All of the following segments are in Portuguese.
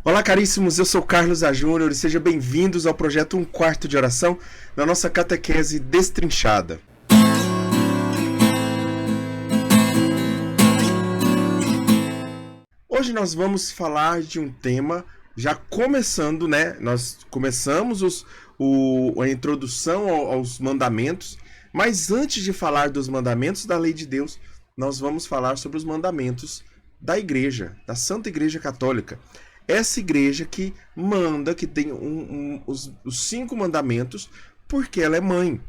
Olá, caríssimos, eu sou Carlos A. Júnior e sejam bem-vindos ao projeto Um Quarto de Oração na nossa catequese destrinchada. Hoje nós vamos falar de um tema, já começando, né? Nós começamos a introdução aos mandamentos, mas antes de falar dos mandamentos da lei de Deus, nós vamos falar sobre os mandamentos da igreja, da Santa Igreja Católica. Essa igreja que manda, que tem os 5 mandamentos, porque ela é mãe.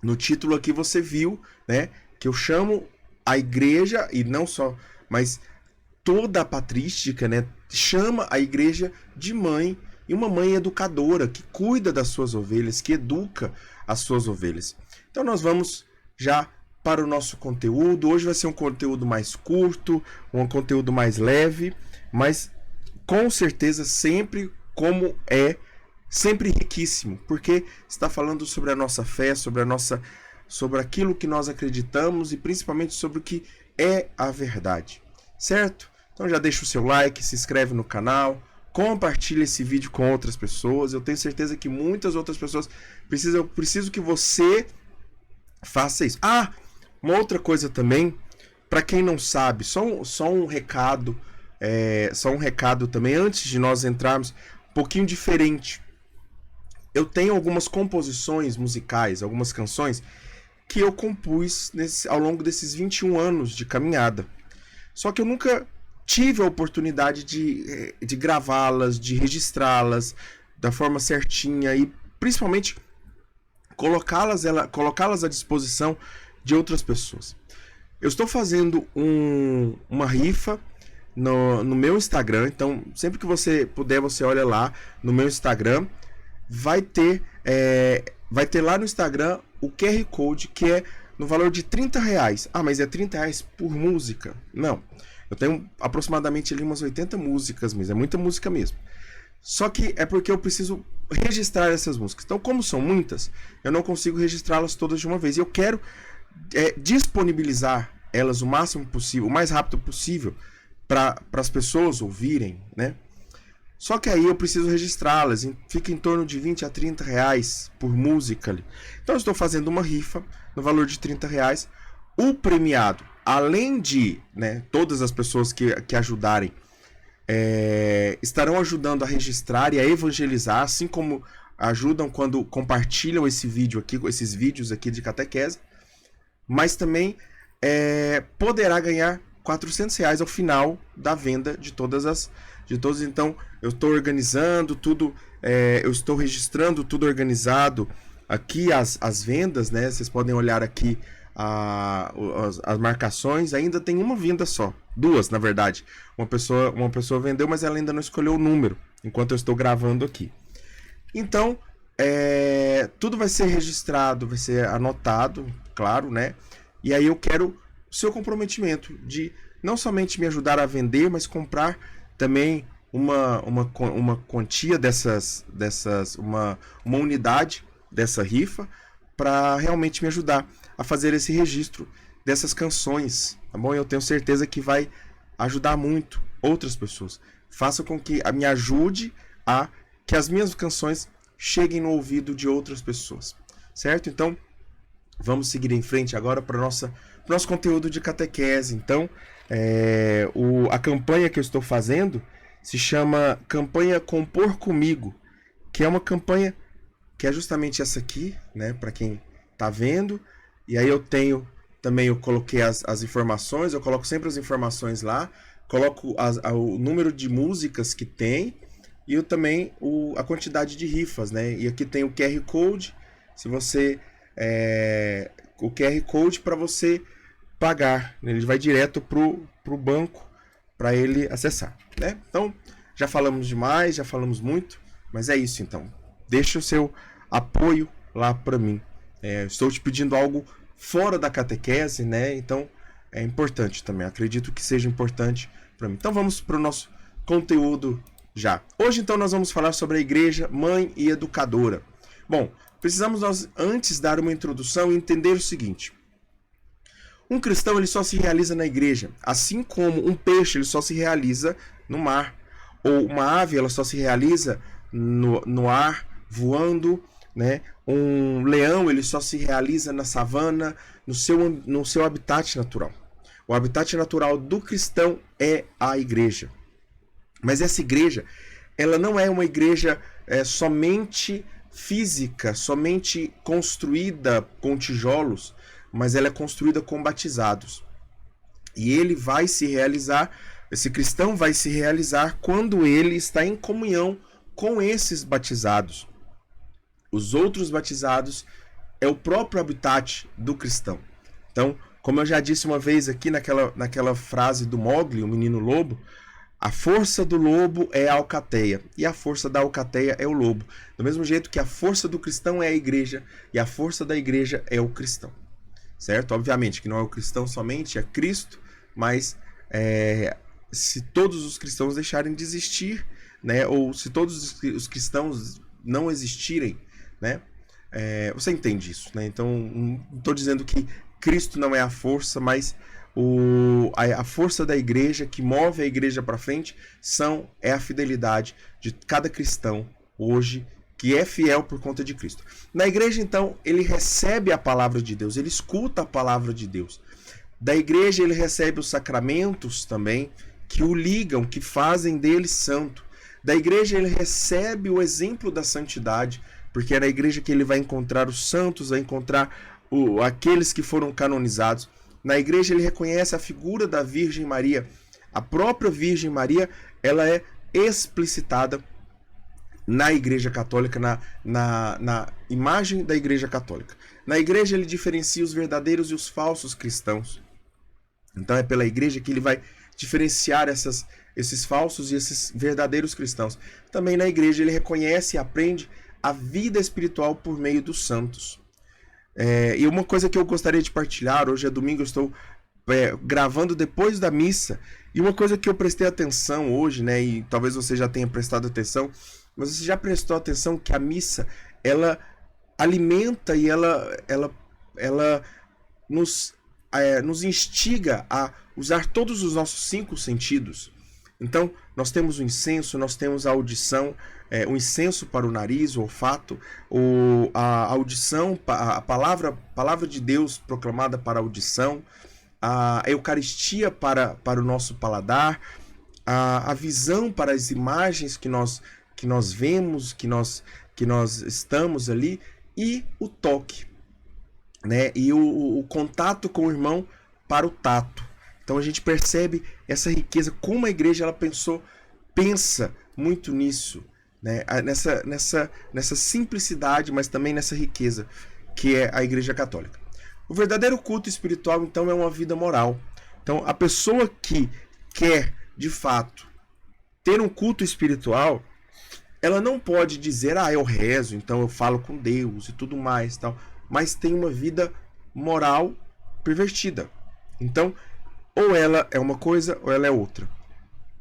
No título aqui você viu, né, que eu chamo a igreja, e não só, mas toda a patrística, né, chama a igreja de mãe, e uma mãe educadora, que cuida das suas ovelhas, que educa as suas ovelhas. Então nós vamos já para o nosso conteúdo. Hoje vai ser um conteúdo mais curto, um conteúdo mais leve, mas com certeza sempre sempre riquíssimo, porque está falando sobre a nossa fé, sobre aquilo que nós acreditamos e principalmente sobre o que é a verdade, certo? Então já deixa o seu like, se inscreve no canal, compartilha esse vídeo com outras pessoas. Eu tenho certeza que muitas outras pessoas preciso que você faça isso. Uma outra coisa também, para quem não sabe, só um recado. Só um recado também, antes de nós entrarmos, um pouquinho diferente. Eu tenho algumas composições musicais, algumas canções que eu compus ao longo desses 21 anos de caminhada. Só que eu nunca tive a oportunidade de gravá-las, de registrá-las da forma certinha e principalmente colocá-las à disposição de outras pessoas. Eu estou fazendo uma rifa no meu Instagram, então sempre que você puder, você olha lá no meu Instagram, vai ter lá no Instagram o QR Code, que é no valor de R$30. Mas é R$30 por música? Não, eu tenho aproximadamente ali umas 80 músicas, mas é muita música mesmo. Só que é porque eu preciso registrar essas músicas, então como são muitas, eu não consigo registrá-las todas de uma vez, e eu quero disponibilizar elas o máximo possível, o mais rápido possível, para as pessoas ouvirem, né? Só que aí eu preciso registrá-las, fica em torno de R$20 a R$30 por música ali. Então eu estou fazendo uma rifa no valor de R$30. O premiado, além de, né, todas as pessoas que ajudarem, estarão ajudando a registrar e a evangelizar, assim como ajudam quando compartilham esses vídeos aqui de catequese, mas também poderá ganhar R$400 ao final da venda de todos. Então eu estou organizando tudo, eu estou registrando tudo organizado aqui, as vendas, né? Vocês podem olhar aqui as marcações. Ainda tem uma venda só, duas na verdade. Uma pessoa vendeu, mas ela ainda não escolheu o número enquanto eu estou gravando aqui. Então tudo vai ser registrado, vai ser anotado, claro, né? E aí eu quero o seu comprometimento de não somente me ajudar a vender, mas comprar também uma quantia uma unidade dessa rifa, para realmente me ajudar a fazer esse registro dessas canções, tá bom? Eu tenho certeza que vai ajudar muito outras pessoas. Faça com que me ajude a que as minhas canções cheguem no ouvido de outras pessoas, certo? Então vamos seguir em frente agora para o nosso conteúdo de catequese. Então, a campanha que eu estou fazendo se chama Campanha Compor Comigo, que é uma campanha que é justamente essa aqui, né, para quem está vendo. E aí eu coloquei as informações, eu coloco sempre as informações lá, coloco o número de músicas que tem e também a quantidade de rifas, né? E aqui tem o QR Code, se você o QR Code para você pagar, ele vai direto pro banco para ele acessar, né? Então já falamos demais, já falamos muito, mas é isso. Então deixa o seu apoio lá para mim. Estou te pedindo algo fora da catequese, né? Então é importante também, acredito que seja importante para mim. Então vamos para o nosso conteúdo já. Hoje então nós vamos falar sobre a igreja mãe e educadora. Bom, precisamos nós antes dar uma introdução e entender o seguinte: um cristão ele só se realiza na igreja, assim como um peixe ele só se realiza no mar. Ou uma ave, ela só se realiza no ar, voando, né? Um leão, ele só se realiza na savana, no seu habitat natural. O habitat natural do cristão é a igreja. Mas essa igreja, ela não é uma igreja somente física, somente construída com tijolos, mas ela é construída com batizados. E ele vai se realizar, esse cristão vai se realizar quando ele está em comunhão com esses batizados. Os outros batizados é o próprio habitat do cristão. Então, como eu já disse uma vez aqui naquela frase do Mowgli, o menino lobo, a força do lobo é a alcateia e a força da alcateia é o lobo. Do mesmo jeito que a força do cristão é a igreja e a força da igreja é o cristão. Certo? Obviamente que não é o cristão somente, é Cristo, mas se todos os cristãos deixarem de existir, né, ou se todos os cristãos não existirem, né, você entende isso, né? Então, não estou dizendo que Cristo não é a força, mas a força da igreja, que move a igreja para frente, é a fidelidade de cada cristão hoje, que é fiel por conta de Cristo. Na igreja, então, ele recebe a palavra de Deus, ele escuta a palavra de Deus. Da igreja, ele recebe os sacramentos também, que o ligam, que fazem dele santo. Da igreja, ele recebe o exemplo da santidade, porque é na igreja que ele vai encontrar os santos, vai encontrar aqueles que foram canonizados. Na igreja, ele reconhece a figura da Virgem Maria. A própria Virgem Maria, ela é explicitada na Igreja Católica, na imagem da Igreja Católica. Na igreja, ele diferencia os verdadeiros e os falsos cristãos. Então, é pela igreja que ele vai diferenciar esses falsos e esses verdadeiros cristãos. Também na igreja, ele reconhece e aprende a vida espiritual por meio dos santos. E uma coisa que eu gostaria de partilhar, hoje é domingo, eu estou gravando depois da missa, e uma coisa que eu prestei atenção hoje, né, e talvez você já tenha prestado atenção, mas você já prestou atenção que a missa, ela alimenta e ela nos instiga a usar todos os nossos 5 sentidos. Então, nós temos o incenso, nós temos a audição, o incenso para o nariz, o olfato, a audição, a palavra de Deus proclamada para a audição, a Eucaristia para o nosso paladar, a visão para as imagens que nós vemos, que nós estamos ali, e o toque, né? E o contato com o irmão para o tato. Então a gente percebe essa riqueza, como a igreja ela pensa muito nisso, né? Nessa simplicidade, mas também nessa riqueza que é a Igreja Católica. O verdadeiro culto espiritual, então, é uma vida moral. Então, a pessoa que quer, de fato, ter um culto espiritual, ela não pode dizer, eu rezo, então eu falo com Deus e tudo mais, tal, mas tem uma vida moral pervertida. Então, ou ela é uma coisa ou ela é outra.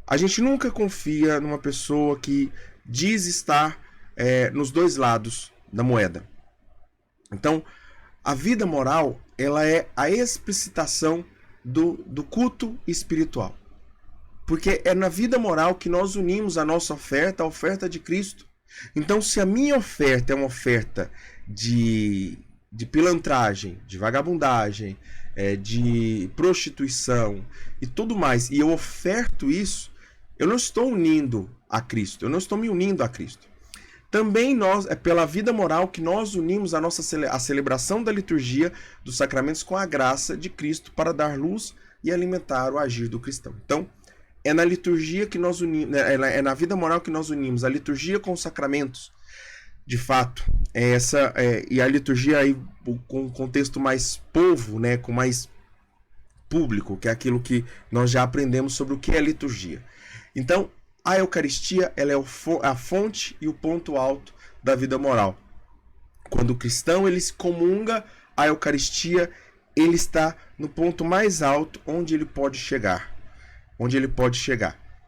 A gente nunca confia numa pessoa que diz estar nos dois lados da moeda. Então, a vida moral, ela é a explicitação do culto espiritual. Porque é na vida moral que nós unimos a nossa oferta à oferta de Cristo. Então, se a minha oferta é uma oferta de pilantragem, de vagabundagem, de prostituição e tudo mais, e eu oferto isso, eu não estou unindo a Cristo, eu não estou me unindo a Cristo. Também é pela vida moral que nós unimos a celebração da liturgia dos sacramentos com a graça de Cristo para dar luz e alimentar o agir do cristão. Então, é na liturgia que nós unimos, é na vida moral que nós unimos a liturgia com os sacramentos. De fato, e a liturgia aí com um contexto mais povo, né, com mais público, que é aquilo que nós já aprendemos sobre o que é liturgia. Então, a Eucaristia, ela é a fonte e o ponto alto da vida moral. Quando o cristão ele se comunga à Eucaristia, ele está no ponto mais alto onde ele pode chegar.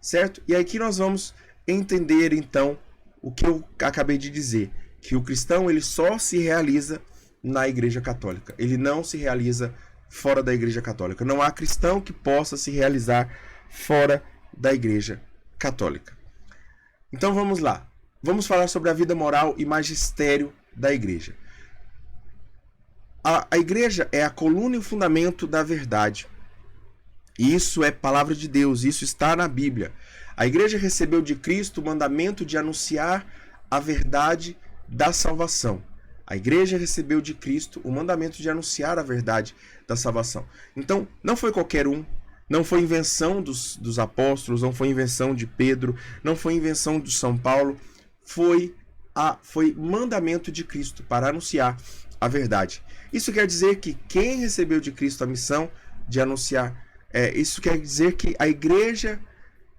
Certo? E aqui nós vamos entender, então, o que eu acabei de dizer, que o cristão ele só se realiza na Igreja Católica. Ele não se realiza fora da Igreja Católica. Não há cristão que possa se realizar fora da Igreja Católica. Então vamos lá. Vamos falar sobre a vida moral e magistério da igreja. A igreja é a coluna e o fundamento da verdade. Isso é palavra de Deus, isso está na Bíblia. A igreja recebeu de Cristo o mandamento de anunciar a verdade da salvação. A igreja recebeu de Cristo o mandamento de anunciar a verdade da salvação. Então, não foi qualquer um, não foi invenção dos apóstolos, não foi invenção de Pedro, não foi invenção de São Paulo, foi mandamento de Cristo para anunciar a verdade. Isso quer dizer que quem recebeu de Cristo a missão de anunciar, isso quer dizer que a igreja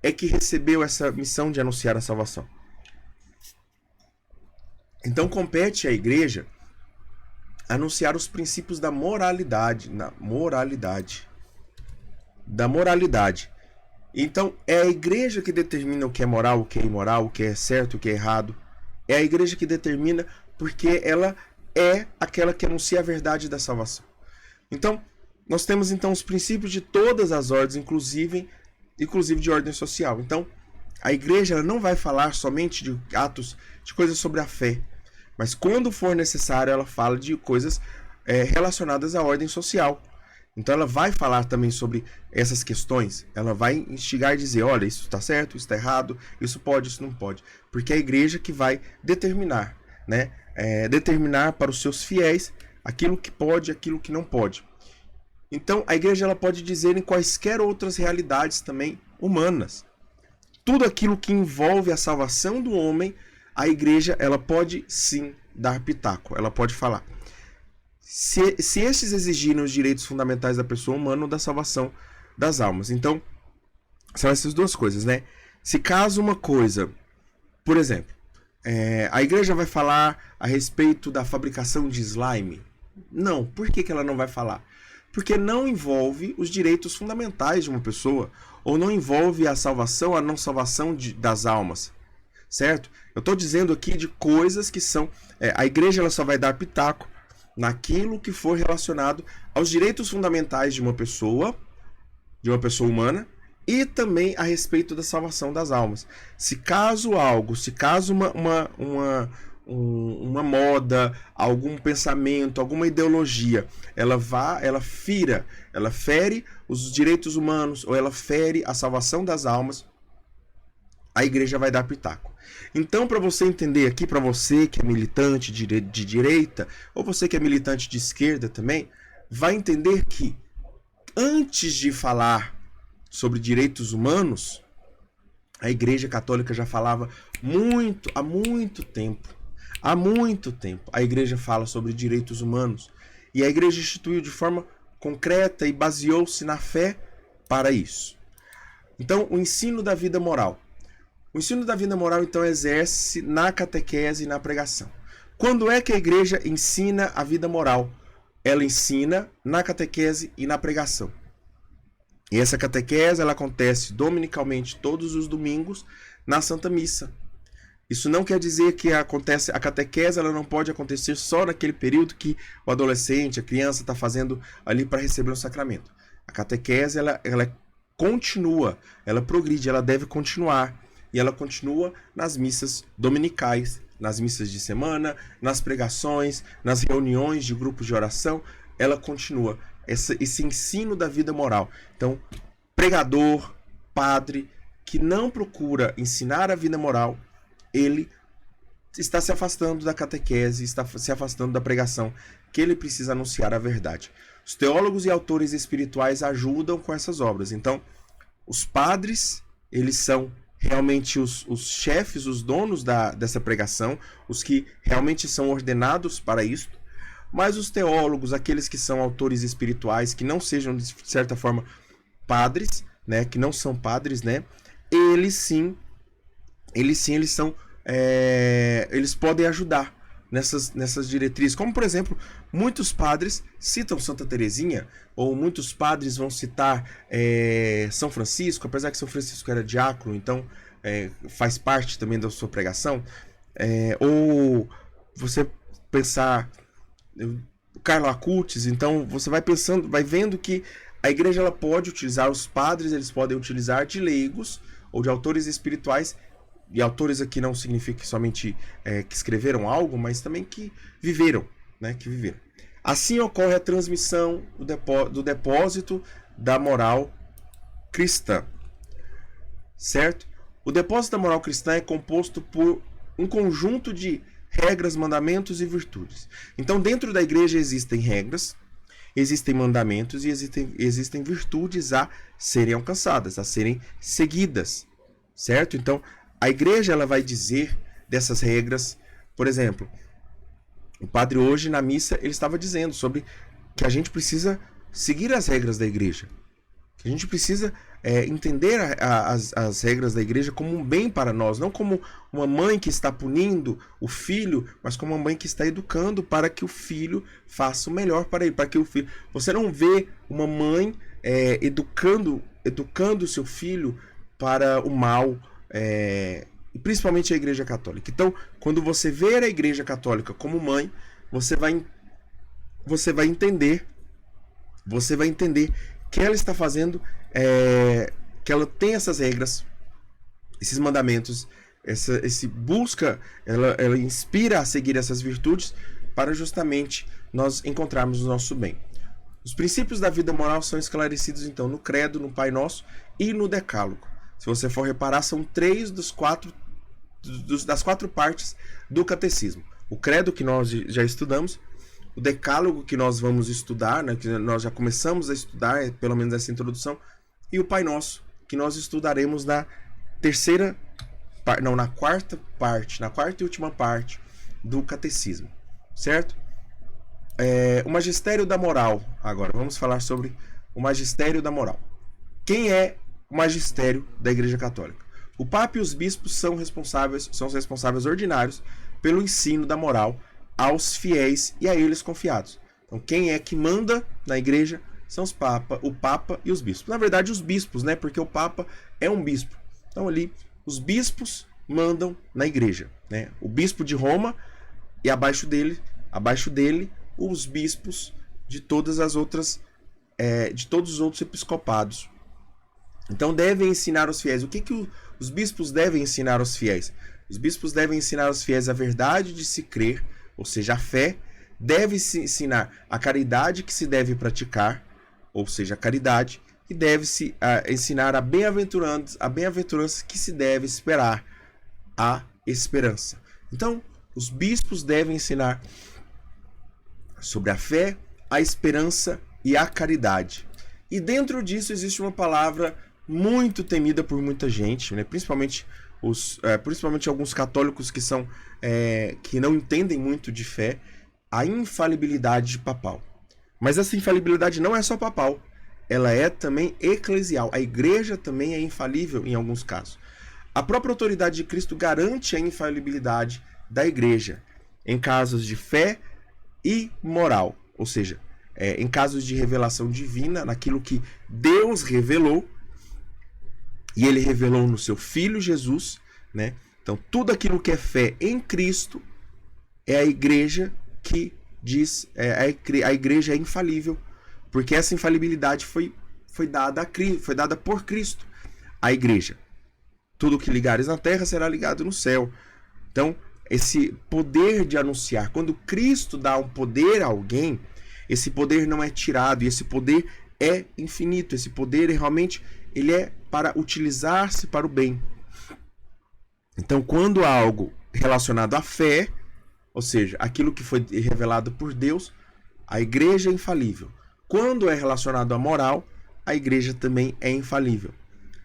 é que recebeu essa missão de anunciar a salvação. Então compete à igreja anunciar os princípios da moralidade. Então é a igreja que determina o que é moral, o que é imoral, o que é certo, o que é errado. É a igreja que determina, porque ela é aquela que anuncia a verdade da salvação. Então, nós temos então os princípios de todas as ordens, inclusive de ordem social. Então, a igreja ela não vai falar somente de atos, de coisas sobre a fé, mas quando for necessário, ela fala de coisas relacionadas à ordem social. Então, ela vai falar também sobre essas questões. Ela vai instigar e dizer, olha, isso está certo, isso está errado, isso pode, isso não pode. Porque é a igreja que vai determinar, né? Determinar para os seus fiéis aquilo que pode e aquilo que não pode. Então, a igreja ela pode dizer em quaisquer outras realidades também humanas. Tudo aquilo que envolve a salvação do homem, a igreja ela pode sim dar pitaco, ela pode falar. Se estes exigirem os direitos fundamentais da pessoa humana ou da salvação das almas. Então, são essas duas coisas, né? Se caso uma coisa, por exemplo, a igreja vai falar a respeito da fabricação de slime? Não. Por que ela não vai falar? Porque não envolve os direitos fundamentais de uma pessoa, ou não envolve a salvação, a não salvação das almas, certo? Eu estou dizendo aqui de coisas que são... a igreja ela só vai dar pitaco naquilo que for relacionado aos direitos fundamentais de uma pessoa humana, e também a respeito da salvação das almas. Se caso uma moda, algum pensamento, alguma ideologia, ela fere os direitos humanos, ou ela fere a salvação das almas, a igreja vai dar pitaco. Então, para você entender aqui, para você que é militante de direita, ou você que é militante de esquerda também, vai entender que antes de falar sobre direitos humanos, a Igreja Católica já falava há muito tempo. Há muito tempo a igreja fala sobre direitos humanos, e a igreja instituiu de forma concreta e baseou-se na fé para isso. Então, o ensino da vida moral. O ensino da vida moral, então, exerce na catequese e na pregação. Quando é que a igreja ensina a vida moral? Ela ensina na catequese e na pregação. E essa catequese ela acontece dominicalmente todos os domingos na Santa Missa. Isso não quer dizer que a catequese ela não pode acontecer só naquele período que o adolescente, a criança está fazendo ali para receber um sacramento. A catequese ela continua, ela progride, ela deve continuar. E ela continua nas missas dominicais, nas missas de semana, nas pregações, nas reuniões de grupos de oração. Ela continua esse ensino da vida moral. Então, pregador, padre, que não procura ensinar a vida moral, ele está se afastando da catequese, está se afastando da pregação, que ele precisa anunciar a verdade. Os teólogos e autores espirituais ajudam com essas obras. Então, os padres, eles são realmente os chefes, os donos dessa pregação, os que realmente são ordenados para isso. Mas os teólogos, aqueles que são autores espirituais, que não sejam, de certa forma, padres, né, que não são padres, né, eles são, eles podem ajudar nessas diretrizes. Como, por exemplo, muitos padres citam Santa Teresinha, ou muitos padres vão citar São Francisco, apesar que São Francisco era diácono, então faz parte também da sua pregação. Ou você pensar Carlo Acutis, então você vai pensando, vai vendo que a igreja ela pode utilizar, os padres eles podem utilizar de leigos ou de autores espirituais e autores aqui não significa somente que escreveram algo, mas também que viveram, né? Que viveram. Assim ocorre a transmissão do depósito da moral cristã, certo? O depósito da moral cristã é composto por um conjunto de regras, mandamentos e virtudes. Então, dentro da igreja existem regras, existem mandamentos e existem virtudes a serem alcançadas, a serem seguidas, certo? Então, a igreja ela vai dizer dessas regras, por exemplo, o padre hoje na missa ele estava dizendo sobre que a gente precisa seguir as regras da igreja, que a gente precisa entender as regras da igreja como um bem para nós, não como uma mãe que está punindo o filho, mas como uma mãe que está educando para que o filho faça o melhor para ele, para que o filho. Você não vê uma mãe educando o seu filho para o mal, e principalmente a Igreja Católica. Então, quando você vê a Igreja Católica como mãe, você vai entender que ela está fazendo, que ela tem essas regras, esses mandamentos, ela inspira a seguir essas virtudes para justamente nós encontrarmos o nosso bem. Os princípios da vida moral são esclarecidos então no Credo, no Pai Nosso e no Decálogo. Se você for reparar, são 3 das 4 partes do Catecismo. O Credo, que nós já estudamos, o Decálogo, que nós vamos estudar, né, que nós já começamos a estudar, pelo menos essa introdução, e o Pai Nosso, que nós estudaremos na quarta e última parte do Catecismo, certo? O Magistério da Moral. Agora, vamos falar sobre o Magistério da Moral. Quem é o Magistério da Igreja Católica? O Papa e os bispos são os responsáveis ordinários pelo ensino da moral aos fiéis e a eles confiados. Então, quem é que manda na igreja são o Papa e os bispos. Na verdade, os bispos, né? Porque o Papa é um bispo. Então, ali, os bispos mandam na igreja, né? O bispo de Roma e abaixo dele, os bispos de todas as outras, de todos os outros episcopados. Então, devem ensinar aos fiéis. O que os bispos devem ensinar aos fiéis? Os bispos devem ensinar aos fiéis a verdade de se crer, ou seja, a fé. Deve-se ensinar a caridade que se deve praticar, ou seja, a caridade. E deve-se ensinar a bem-aventurança que se deve esperar, a esperança. Então, os bispos devem ensinar sobre a fé, a esperança e a caridade. E dentro disso existe uma palavra muito temida por muita gente, né? Principalmente alguns católicos que não entendem muito de fé, a infalibilidade papal. Mas essa infalibilidade não é só papal, ela é também eclesial. A igreja também é infalível em alguns casos. A própria autoridade de Cristo garante a infalibilidade da igreja em casos de fé e moral, ou seja, em casos de revelação divina, naquilo que Deus revelou, e ele revelou no seu Filho Jesus, né? Então, tudo aquilo que é fé em Cristo é a igreja que diz, a igreja é infalível, porque essa infalibilidade foi dada por Cristo à igreja. Tudo que ligares na terra será ligado no céu. Então, esse poder de anunciar, quando Cristo dá um poder a alguém, esse poder não é tirado, e esse poder é infinito. Esse poder realmente ele é para utilizar-se para o bem. Então, quando há algo relacionado à fé, ou seja, aquilo que foi revelado por Deus, a igreja é infalível. Quando é relacionado à moral, a igreja também é infalível.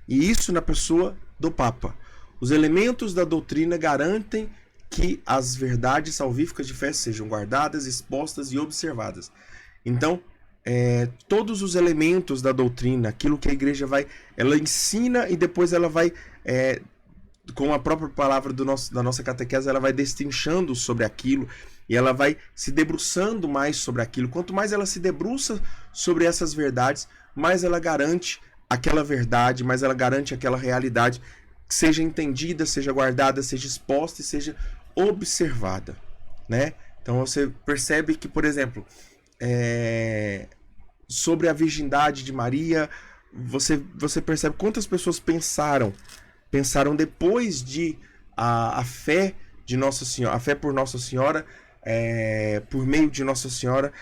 E isso na pessoa do Papa. Os elementos da doutrina garantem que as verdades salvíficas de fé sejam guardadas, expostas e observadas. Então, todos os elementos da doutrina, aquilo que a igreja ela ensina e depois ela vai, com a própria palavra da nossa catequese, ela vai destrinchando sobre aquilo e ela vai se debruçando mais sobre aquilo. Quanto mais ela se debruça sobre essas verdades, mais ela garante aquela verdade, mais ela garante aquela realidade que seja entendida, seja guardada, seja exposta e seja observada, né? Então você percebe que, por exemplo, sobre a virgindade de Maria, você percebe quantas pessoas pensaram depois de a fé de Nossa Senhora, a fé por Nossa Senhora, por meio de Nossa Senhora,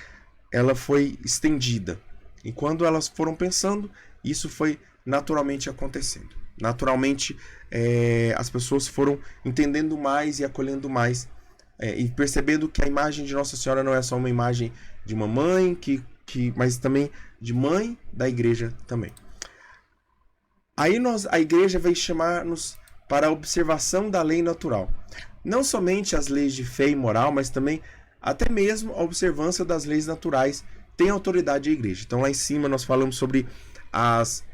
ela foi estendida. E quando elas foram pensando, isso foi naturalmente acontecendo. Naturalmente, as pessoas foram entendendo mais e acolhendo mais, e percebendo que a imagem de Nossa Senhora não é só uma imagem de uma mãe, mas também de mãe da igreja também. Aí a igreja veio chamar-nos para a observação da lei natural. Não somente as leis de fé e moral, mas também até mesmo a observância das leis naturais tem autoridade a igreja. Então lá em cima nós falamos sobre as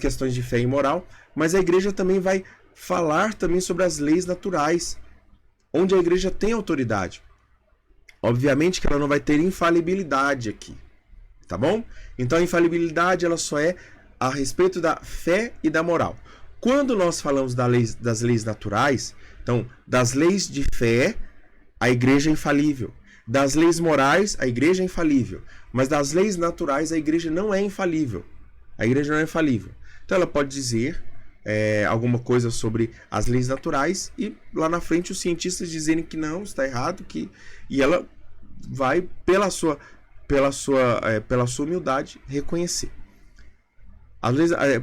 questões de fé e moral, mas a igreja também vai falar também sobre as leis naturais, onde a igreja tem autoridade. Obviamente que ela não vai ter infalibilidade aqui, tá bom? Então a infalibilidade ela só é a respeito da fé e da moral. Quando nós falamos das leis naturais, então das leis de fé, a igreja é infalível. Das leis morais, a igreja é infalível. Mas das leis naturais, a igreja não é infalível. A igreja não é infalível. Então ela pode dizer alguma coisa sobre as leis naturais e lá na frente os cientistas dizerem que não, está errado, e ela vai, pela sua humildade, reconhecer.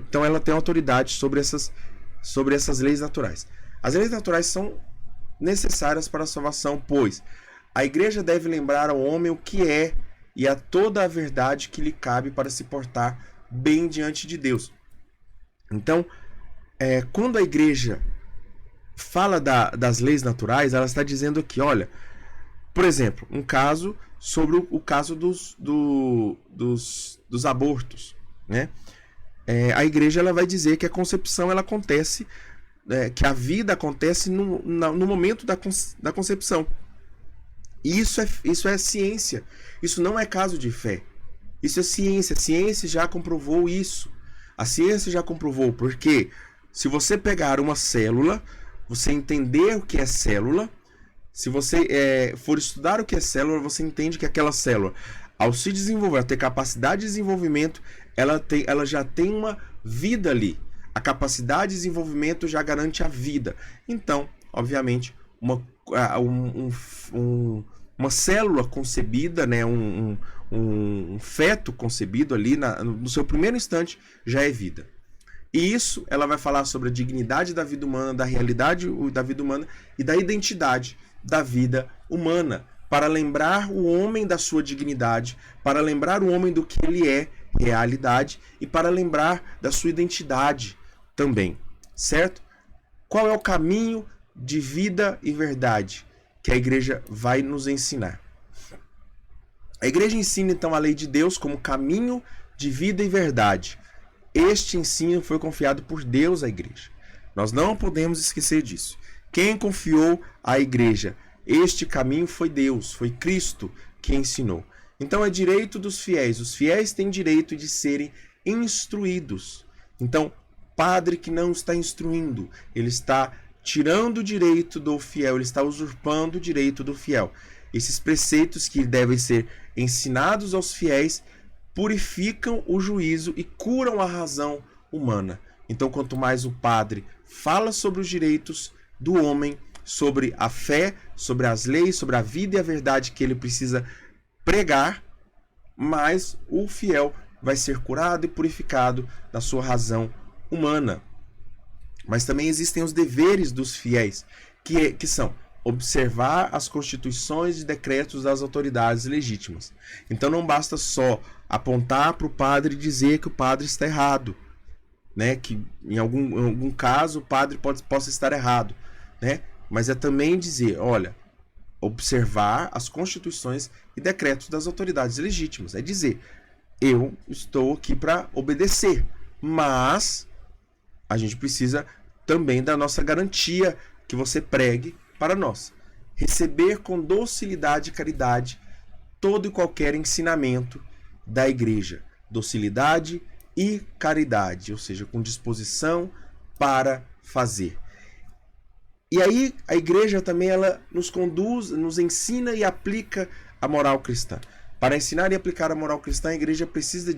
Então ela tem autoridade sobre essas leis naturais. As leis naturais são necessárias para a salvação, pois a igreja deve lembrar ao homem o que é e a toda a verdade que lhe cabe para se portar bem diante de Deus. Então, quando a igreja fala das leis naturais, ela está dizendo aqui, olha, por exemplo, um caso sobre o caso dos abortos, né? A igreja ela vai dizer que a concepção ela acontece, que a vida acontece no momento da concepção. E isso é ciência. Isso não é caso de fé. Isso é ciência. A ciência já comprovou isso. A ciência já comprovou, porque se você pegar uma célula, você entender o que é célula, se você for estudar o que é célula, você entende que aquela célula, ao se desenvolver, ter capacidade de desenvolvimento, ela já tem uma vida ali. A capacidade de desenvolvimento já garante a vida. Então, obviamente, uma célula concebida, né, um feto concebido ali no seu primeiro instante já é vida. E isso ela vai falar sobre a dignidade da vida humana, da realidade da vida humana e da identidade da vida humana, para lembrar o homem da sua dignidade, para lembrar o homem do que ele é, realidade, e para lembrar da sua identidade também, certo? Qual é o caminho de vida e verdade que a igreja vai nos ensinar? A igreja ensina então a lei de Deus como caminho de vida e verdade. Este ensino foi confiado por Deus à igreja. Nós não podemos esquecer disso. Quem confiou à igreja este caminho foi Deus, foi Cristo que ensinou. Então é direito dos fiéis. Os fiéis têm direito de serem instruídos. Então, padre que não está instruindo, ele está tirando o direito do fiel, ele está usurpando o direito do fiel. Esses preceitos que devem ser ensinados aos fiéis purificam o juízo e curam a razão humana. Então, quanto mais o padre fala sobre os direitos do homem, sobre a fé, sobre as leis, sobre a vida e a verdade que ele precisa pregar, mais o fiel vai ser curado e purificado da sua razão humana. Mas também existem os deveres dos fiéis, que são observar as constituições e decretos das autoridades legítimas. Então não basta só apontar para o padre e dizer que o padre está errado, né? Que em algum caso o padre possa estar errado, né? Mas é também dizer, olha, observar as constituições e decretos das autoridades legítimas. É dizer, eu estou aqui para obedecer, mas a gente precisa também da nossa garantia que você pregue para nós. Receber com docilidade e caridade todo e qualquer ensinamento da igreja. Docilidade e caridade, ou seja, com disposição para fazer. E aí a igreja também ela nos conduz, nos ensina e aplica a moral cristã. Para ensinar e aplicar a moral cristã, a igreja precisa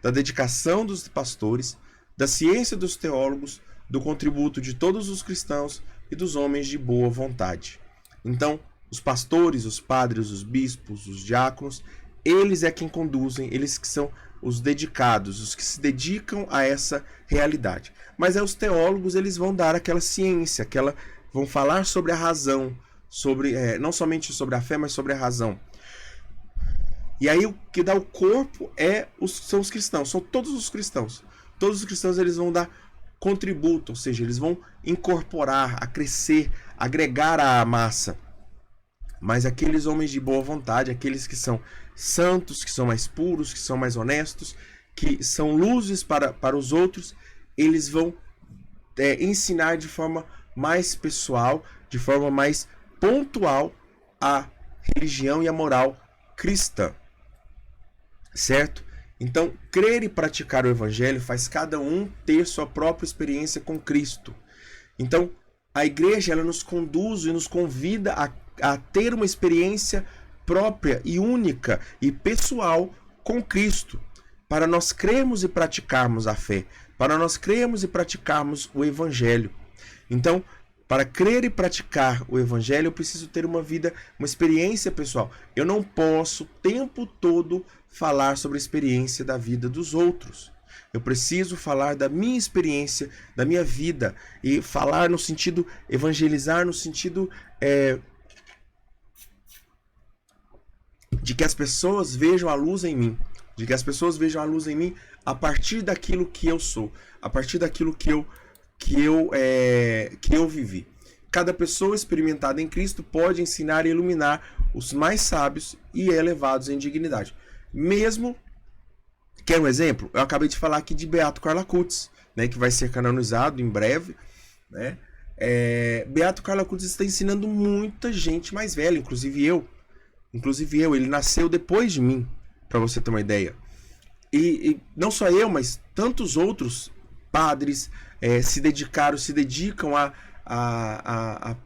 da dedicação dos pastores, da ciência dos teólogos, do contributo de todos os cristãos, e dos homens de boa vontade. Então, os pastores, os padres, os bispos, os diáconos, eles é quem conduzem, eles que são os dedicados, os que se dedicam a essa realidade. Mas os teólogos, eles vão dar aquela ciência, vão falar sobre a razão, não somente sobre a fé, mas sobre a razão. E aí o que dá o corpo são os cristãos, são todos os cristãos. Todos os cristãos, eles vão dar contributo, ou seja, eles vão incorporar, acrescer, agregar à massa. Mas aqueles homens de boa vontade, aqueles que são santos, que são mais puros, que são mais honestos, que são luzes para os outros, eles vão ensinar de forma mais pessoal, de forma mais pontual a religião e a moral cristã. Certo? Então, crer e praticar o evangelho faz cada um ter sua própria experiência com Cristo. Então, a igreja, ela nos conduz e nos convida a ter uma experiência própria e única e pessoal com Cristo, para nós crermos e praticarmos a fé, para nós crermos e praticarmos o evangelho. Então, para crer e praticar o evangelho, eu preciso ter uma experiência pessoal. Eu não posso o tempo todo falar sobre a experiência da vida dos outros. Eu preciso falar da minha experiência, da minha vida, e falar no sentido, evangelizar no sentido de que as pessoas vejam a luz em mim, de que as pessoas vejam a luz em mim a partir daquilo que eu sou, a partir daquilo que eu vivi. Cada pessoa experimentada em Cristo pode ensinar e iluminar os mais sábios e elevados em dignidade. Mesmo, quer um exemplo? Eu acabei de falar aqui de Beato Carlo Acutis, né, que vai ser canonizado em breve, né? Beato Carlo Acutis está ensinando muita gente mais velha, inclusive eu, ele nasceu depois de mim, para você ter uma ideia. E não só eu, mas tantos outros padres se dedicam a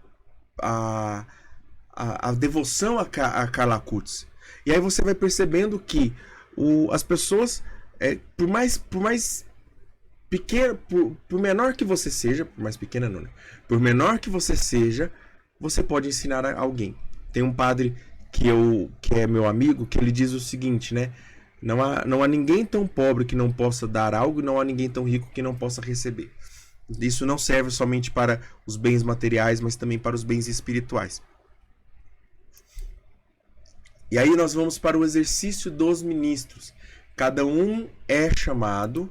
devoção a Carlo Acutis. E aí você vai percebendo que as pessoas, por mais pequeno, por menor que você seja, por mais pequena não, né? Por menor que você seja, você pode ensinar a alguém. Tem um padre que é meu amigo, que ele diz o seguinte, né? Não há ninguém tão pobre que não possa dar algo, e não há ninguém tão rico que não possa receber. Isso não serve somente para os bens materiais, mas também para os bens espirituais. E aí nós vamos para o exercício dos ministros. Cada um é chamado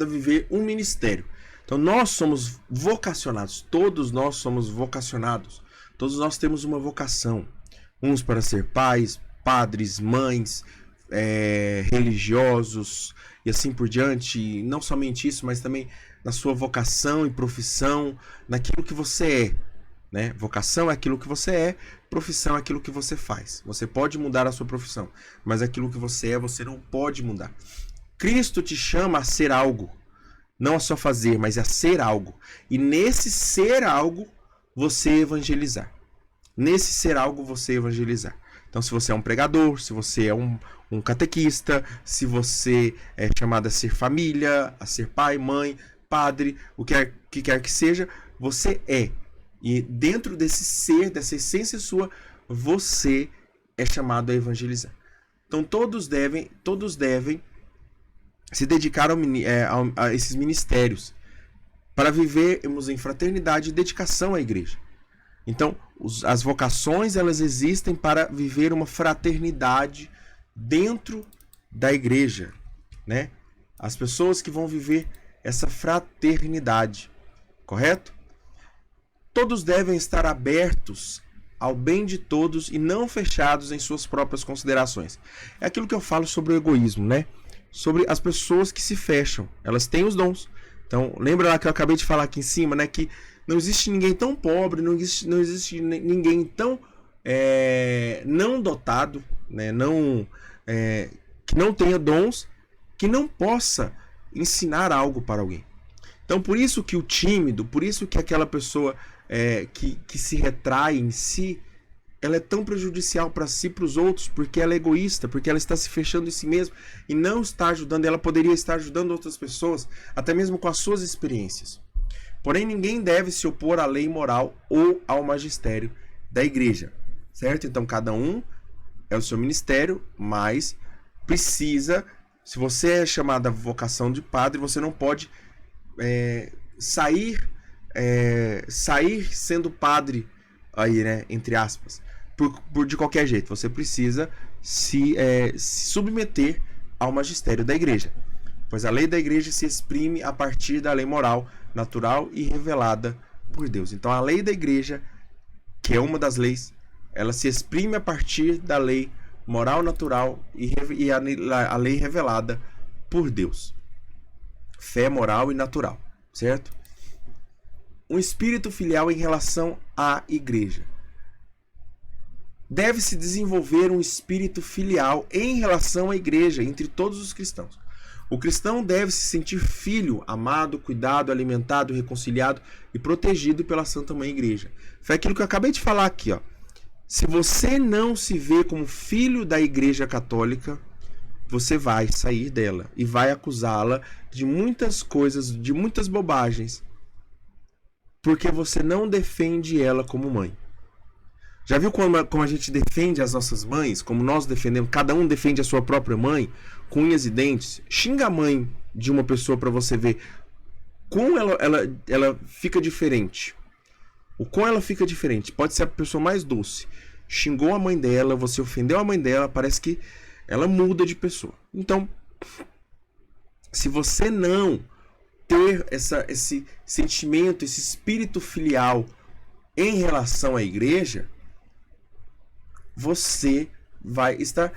a viver um ministério. Então nós somos vocacionados, todos nós somos vocacionados. Todos nós temos uma vocação. Uns para ser pais, padres, mães, religiosos e assim por diante. E não somente isso, mas também na sua vocação e profissão, naquilo que você é. Né? Vocação é aquilo que você é, profissão é aquilo que você faz. Você pode mudar a sua profissão, mas aquilo que você é, você não pode mudar. Cristo te chama a ser algo, não a só fazer, mas a ser algo. E nesse ser algo, você evangelizar. Nesse ser algo, você evangelizar. Então, se você é um pregador, se você é um catequista, se você é chamado a ser família, a ser pai, mãe, padre, o que quer que seja, você é. E dentro desse ser, dessa essência sua, você é chamado a evangelizar. Então todos devem se dedicar a esses ministérios para vivermos em fraternidade e dedicação à igreja. Então as vocações, elas existem para viver uma fraternidade dentro da igreja, né? As pessoas que vão viver essa fraternidade, correto? Todos devem estar abertos ao bem de todos e não fechados em suas próprias considerações. É aquilo que eu falo sobre o egoísmo, né? Sobre as pessoas que se fecham. Elas têm os dons. Então, lembra lá que eu acabei de falar aqui em cima, né? Que não existe ninguém tão pobre, não existe ninguém tão não dotado, né? Que não tenha dons, que não possa ensinar algo para alguém. Então, por isso que o tímido, por isso que aquela pessoa que se retrai em si, ela é tão prejudicial para si e para os outros, porque ela é egoísta, porque ela está se fechando em si mesma e não está ajudando. Ela poderia estar ajudando outras pessoas, até mesmo com as suas experiências. Porém, ninguém deve se opor à lei moral ou ao magistério da igreja, certo? Então, cada um é o seu ministério, mas precisa, se você é chamado à vocação de padre, você não pode sair sendo padre aí, né, entre aspas, de qualquer jeito. Você precisa se submeter ao magistério da igreja, pois a lei da igreja se exprime a partir da lei moral, natural e revelada por Deus. Então a lei da igreja, que é uma das leis, ela se exprime a partir da lei moral, natural e a lei revelada por Deus. Fé moral e natural, certo? Um espírito filial em relação à igreja. Deve-se desenvolver um espírito filial em relação à igreja entre todos os cristãos. O cristão deve se sentir filho, amado, cuidado, alimentado, reconciliado e protegido pela Santa Mãe Igreja. Foi aquilo que eu acabei de falar aqui, ó. Se você não se vê como filho da Igreja Católica, você vai sair dela e vai acusá-la de muitas coisas, de muitas bobagens, porque você não defende ela como mãe. Já viu como a gente defende as nossas mães? Como nós defendemos, cada um defende a sua própria mãe, com unhas e dentes. Xinga a mãe de uma pessoa para você ver como ela fica diferente. O quão ela fica diferente. Pode ser a pessoa mais doce. Xingou a mãe dela, você ofendeu a mãe dela, parece que ela muda de pessoa. Então, se você não ter esse sentimento, esse espírito filial em relação à igreja, você vai está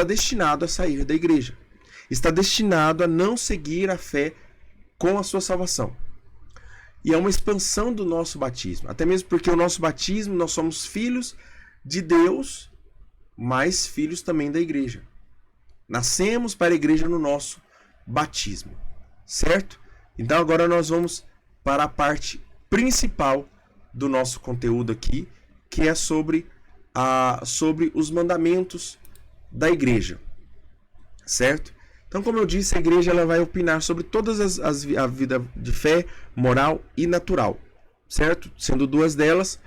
destinado a sair da igreja. Está destinado a não seguir a fé com a sua salvação. E é uma expansão do nosso batismo. Até mesmo porque o nosso batismo, nós somos filhos de Deus, mas filhos também da igreja. Nascemos para a igreja no nosso batismo. Certo? Então agora nós vamos para a parte principal do nosso conteúdo aqui, que é sobre os mandamentos da igreja, certo? Então, como eu disse, a igreja ela vai opinar sobre todas a vida de fé, moral e natural, certo? Sendo duas delas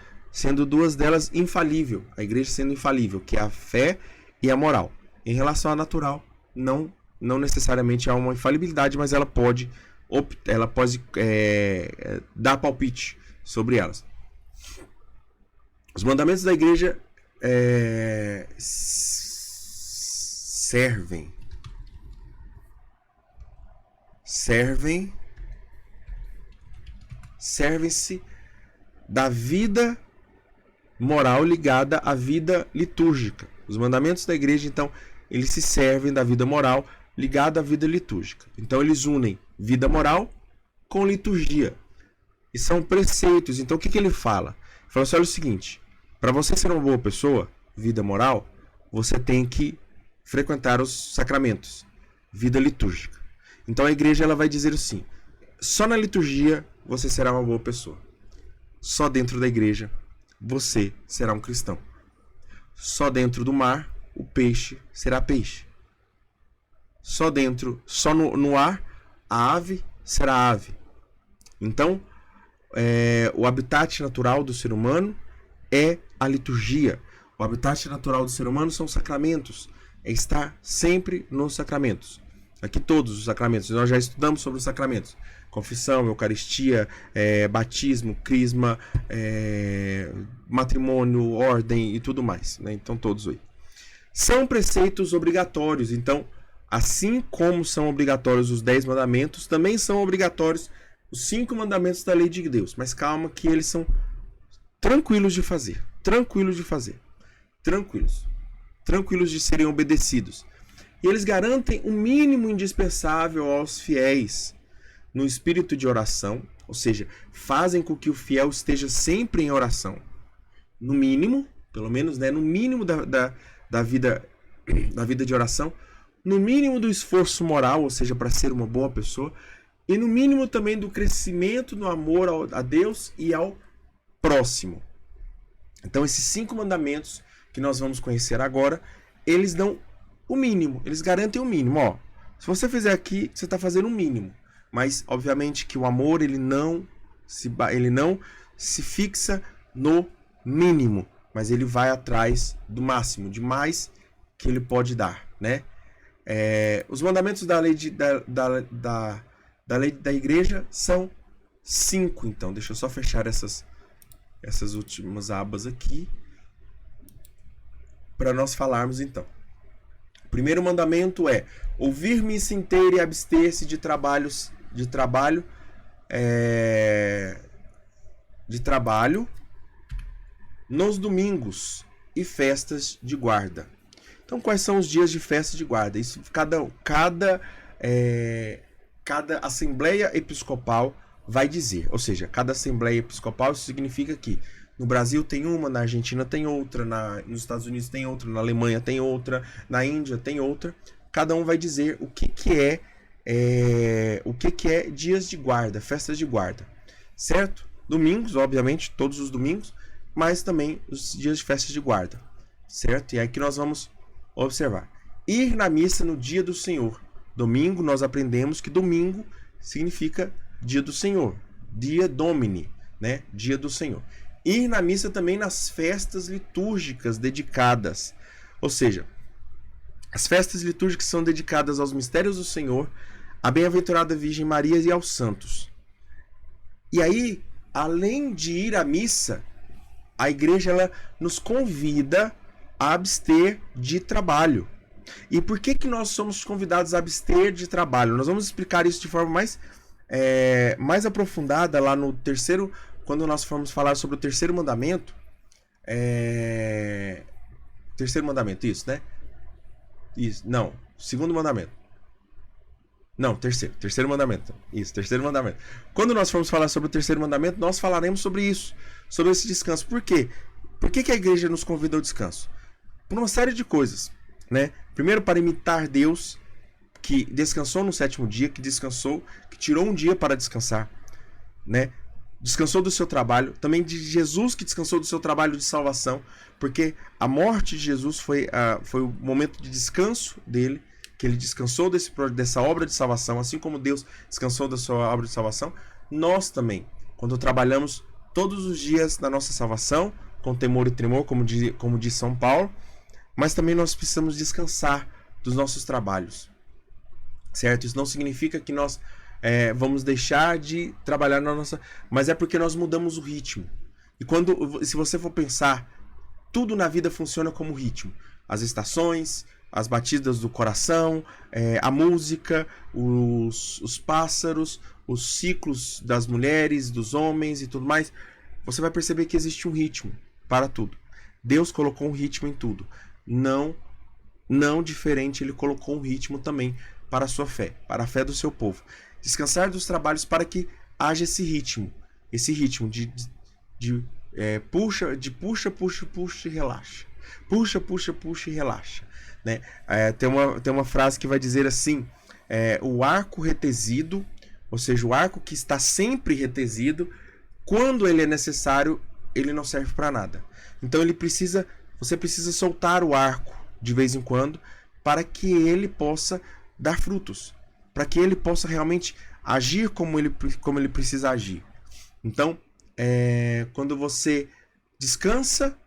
infalível, a igreja sendo infalível, que é a fé e a moral. Em relação à natural, não necessariamente há uma infalibilidade, mas ela pode dar palpite sobre elas. Os mandamentos da igreja servem-se da vida moral ligada à vida litúrgica. Os mandamentos da igreja, então, eles se servem da vida moral ligada à vida litúrgica. Então, eles unem vida moral com liturgia. E são preceitos. Então, o que ele fala? Ele fala assim, olha o seguinte, para você ser uma boa pessoa, vida moral, você tem que frequentar os sacramentos, vida litúrgica. Então a igreja ela vai dizer assim, só na liturgia você será uma boa pessoa. Só dentro da igreja você será um cristão. Só dentro do mar o peixe será peixe. Só no ar a ave será ave. Então o habitat natural do ser humano é a liturgia. O habitat natural do ser humano são os sacramentos. É estar sempre nos sacramentos. Aqui todos os sacramentos. Nós já estudamos sobre os sacramentos. Confissão, Eucaristia, batismo, crisma, matrimônio, ordem e tudo mais, né? Então todos aí. São preceitos obrigatórios. Então, assim como são obrigatórios os 10 mandamentos, também são obrigatórios os 5 mandamentos da lei de Deus. Mas calma que eles são tranquilos de fazer, tranquilos de serem obedecidos. E eles garantem o mínimo indispensável aos fiéis no espírito de oração, ou seja, fazem com que o fiel esteja sempre em oração. No mínimo, pelo menos, né, no mínimo da vida de oração, no mínimo do esforço moral, ou seja, para ser uma boa pessoa, e no mínimo também do crescimento no amor a Deus e ao próximo. Então esses 5 mandamentos que nós vamos conhecer agora, eles dão o mínimo, eles garantem o mínimo. Ó, se você fizer aqui, você está fazendo o mínimo. Mas obviamente que o amor ele não ele não se fixa no mínimo, mas ele vai atrás do máximo, de mais que ele pode dar, né? Os mandamentos da lei da lei da igreja são 5, então. Deixa eu só fechar essas últimas abas aqui para nós falarmos, então. O primeiro mandamento é ouvir missa inteira e abster-se de trabalho nos domingos e festas de guarda. Então, quais são os dias de festa de guarda? Isso cada assembleia episcopal vai dizer. Ou seja, cada assembleia episcopal, isso significa que no Brasil tem uma, na Argentina tem outra, nos Estados Unidos tem outra, na Alemanha tem outra, na Índia tem outra. Cada um vai dizer o que é dias de guarda, festas de guarda, certo? Domingos, obviamente, todos os domingos, mas também os dias de festas de guarda, certo? E é que nós vamos observar. Ir na missa no dia do Senhor. Domingo, nós aprendemos que domingo significa dia do Senhor, dia Domini, né? Dia do Senhor. Ir na missa também nas festas litúrgicas dedicadas, ou seja, as festas litúrgicas são dedicadas aos mistérios do Senhor, à bem-aventurada Virgem Maria e aos santos. E aí, além de ir à missa, a igreja ela nos convida a abster de trabalho. E por que nós somos convidados a abster de trabalho? Nós vamos explicar isso de forma mais aprofundada lá no terceiro, quando nós formos falar sobre o terceiro mandamento. Terceiro mandamento, isso, né? Isso, não, segundo mandamento. Não, terceiro mandamento. Isso, terceiro mandamento. Quando nós formos falar sobre o terceiro mandamento, nós falaremos sobre isso, sobre esse descanso. Por quê? Por que a igreja nos convida ao descanso? Por uma série de coisas, né? Primeiro, para imitar Deus, que descansou no sétimo dia, que tirou um dia para descansar, né? Descansou do seu trabalho. Também de Jesus, que descansou do seu trabalho de salvação, porque a morte de Jesus foi o momento de descanso dele, que ele descansou dessa obra de salvação, assim como Deus descansou da sua obra de salvação. Nós também, quando trabalhamos todos os dias na nossa salvação, com temor e tremor, como diz São Paulo, mas também nós precisamos descansar dos nossos trabalhos, certo? Isso não significa que nós vamos deixar de trabalhar na nossa... Mas é porque nós mudamos o ritmo. E se você for pensar, tudo na vida funciona como ritmo. As estações, as batidas do coração, a música, os pássaros, os ciclos das mulheres, dos homens e tudo mais. Você vai perceber que existe um ritmo para tudo. Deus colocou um ritmo em tudo. Não diferente, ele colocou um ritmo também para a sua fé, para a fé do seu povo. Descansar dos trabalhos para que haja esse ritmo de puxa e relaxa. Puxa e relaxa, né? Tem uma frase que vai dizer assim, o arco retesido, ou seja, o arco que está sempre retesido, quando ele é necessário, ele não serve para nada. Então você precisa soltar o arco de vez em quando para que ele possa dar frutos, para que ele possa realmente agir como ele precisa agir. Então, quando você descansa,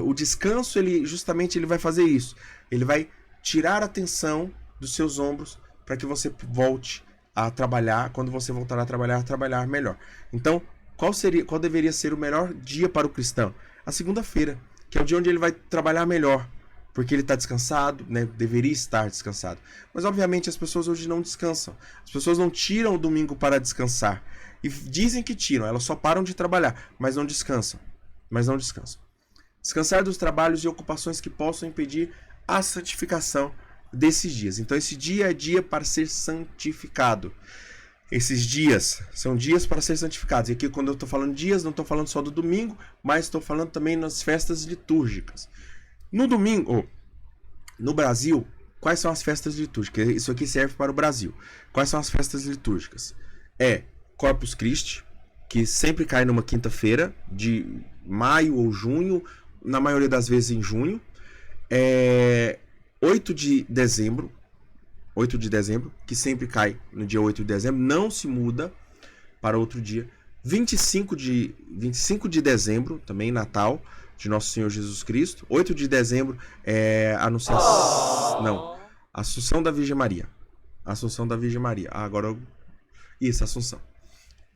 o descanso ele vai fazer isso. Ele vai tirar a tensão dos seus ombros para que você volte a trabalhar. Quando você voltar a trabalhar melhor. Então, qual deveria ser o melhor dia para o cristão? A segunda-feira, que é o dia onde ele vai trabalhar melhor, porque ele está descansado, né? Deveria estar descansado. Mas obviamente as pessoas hoje não descansam. As pessoas não tiram o domingo para descansar. E dizem que tiram, elas só param de trabalhar, mas não descansam. Descansar dos trabalhos e ocupações que possam impedir a santificação desses dias. Então esse dia é dia para ser santificado. Esses dias são dias para ser santificados. E aqui quando eu estou falando dias, não estou falando só do domingo, mas estou falando também nas festas litúrgicas. No domingo, no Brasil, quais são as festas litúrgicas? Isso aqui serve para o Brasil. Quais são as festas litúrgicas? Corpus Christi, que sempre cai numa quinta-feira, de maio ou junho, na maioria das vezes em junho. 8 de dezembro, que sempre cai no dia 8 de dezembro, não se muda para outro dia. 25 de dezembro, também Natal, de Nosso Senhor Jesus Cristo. 8 de dezembro é Anunciação. Não, Assunção da Virgem Maria. Assunção da Virgem Maria. Agora, isso, Assunção.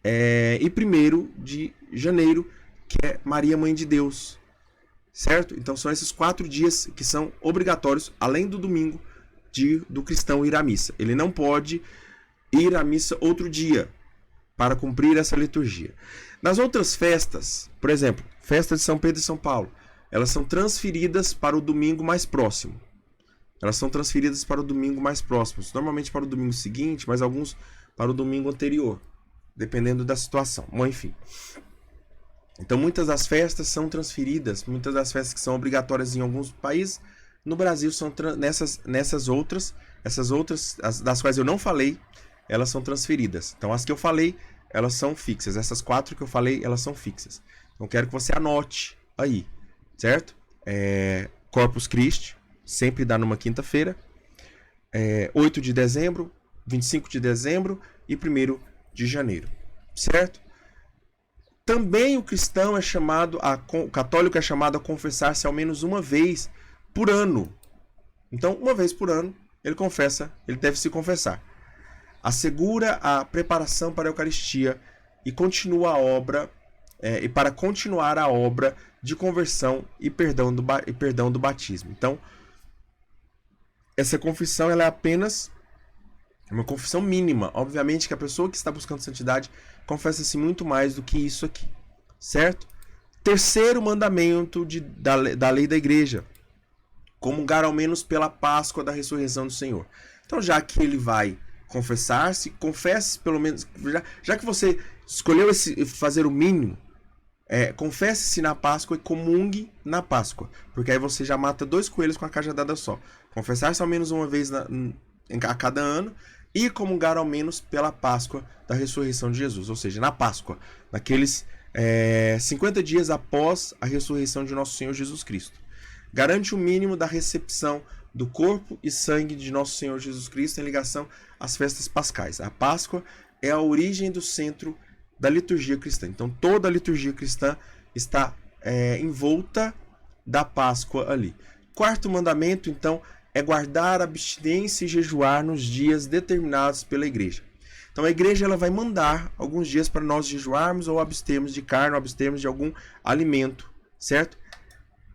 E 1º de janeiro, que é Maria, Mãe de Deus. Certo? Então são esses 4 dias que são obrigatórios, além do domingo, do cristão ir à missa. Ele não pode ir à missa outro dia para cumprir essa liturgia. Nas outras festas, por exemplo, festa de São Pedro e São Paulo, elas são transferidas para o domingo mais próximo. Normalmente para o domingo seguinte, mas alguns para o domingo anterior, dependendo da situação. Bom, enfim. Então muitas das festas são transferidas, muitas das festas que são obrigatórias em alguns países, no Brasil são essas outras, as das quais eu não falei, elas são transferidas. Então as que eu falei, elas são fixas. Essas 4 que eu falei, elas são fixas. Então quero que você anote aí, certo? Corpus Christi, sempre dá numa quinta-feira. 8 de dezembro, 25 de dezembro e 1º de janeiro, certo? Também o cristão o católico é chamado a confessar-se ao menos uma vez por ano. Então, uma vez por ano, ele deve se confessar. Assegura a preparação para a Eucaristia e continua a obra, e para continuar a obra de conversão e perdão do batismo. Então, essa confissão ela é apenas uma confissão mínima. Obviamente que a pessoa que está buscando santidade confessa-se muito mais do que isso aqui, certo? 3º mandamento da lei da igreja: comungar ao menos pela Páscoa da ressurreição do Senhor. Então, já que ele vai confessar-se, confesse pelo menos, já que você escolheu fazer o mínimo, confesse-se na Páscoa e comungue na Páscoa, porque aí você já mata 2 coelhos com a cajadada só. Confessar-se ao menos uma vez a cada ano e comungar ao menos pela Páscoa da ressurreição de Jesus, ou seja, na Páscoa, naqueles 50 dias após a ressurreição de Nosso Senhor Jesus Cristo. Garante o mínimo da recepção do corpo e sangue de Nosso Senhor Jesus Cristo em ligação às festas pascais. A Páscoa é a origem do centro da liturgia cristã. Então, toda a liturgia cristã está envolta da Páscoa ali. 4º mandamento, então, é guardar a abstinência e jejuar nos dias determinados pela igreja. Então, a igreja ela vai mandar alguns dias para nós jejuarmos ou abstermos de carne, ou abstermos de algum alimento, certo?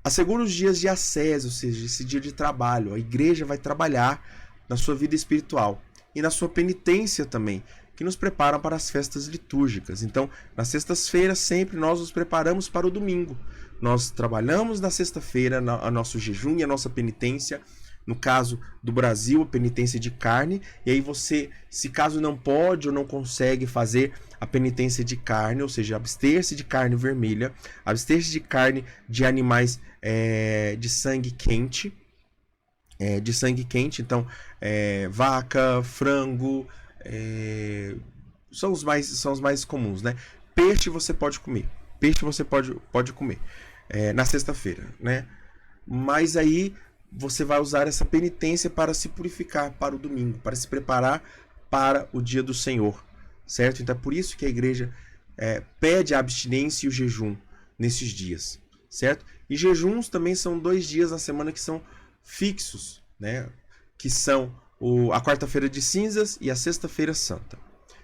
Assegura os dias de ascese, ou seja, esse dia de trabalho. A igreja vai trabalhar na sua vida espiritual e na sua penitência também, que nos preparam para as festas litúrgicas. Então, nas sextas-feiras, sempre nós nos preparamos para o domingo. Nós trabalhamos na sexta-feira o nosso jejum e a nossa penitência. No caso do Brasil, a penitência de carne. E aí você, se caso não pode ou não consegue fazer a penitência de carne, ou seja, abster-se de carne vermelha, abster-se de carne de animais de sangue quente, então vaca, frango, são os mais comuns, né? Peixe você pode comer, pode comer na sexta-feira, né? Mas aí você vai usar essa penitência para se purificar para o domingo, para se preparar para o dia do Senhor, certo? Então é por isso que a igreja pede a abstinência e o jejum nesses dias, certo? E jejuns também são 2 dias na semana que são fixos, né? Que são a quarta-feira de cinzas e a sexta-feira santa.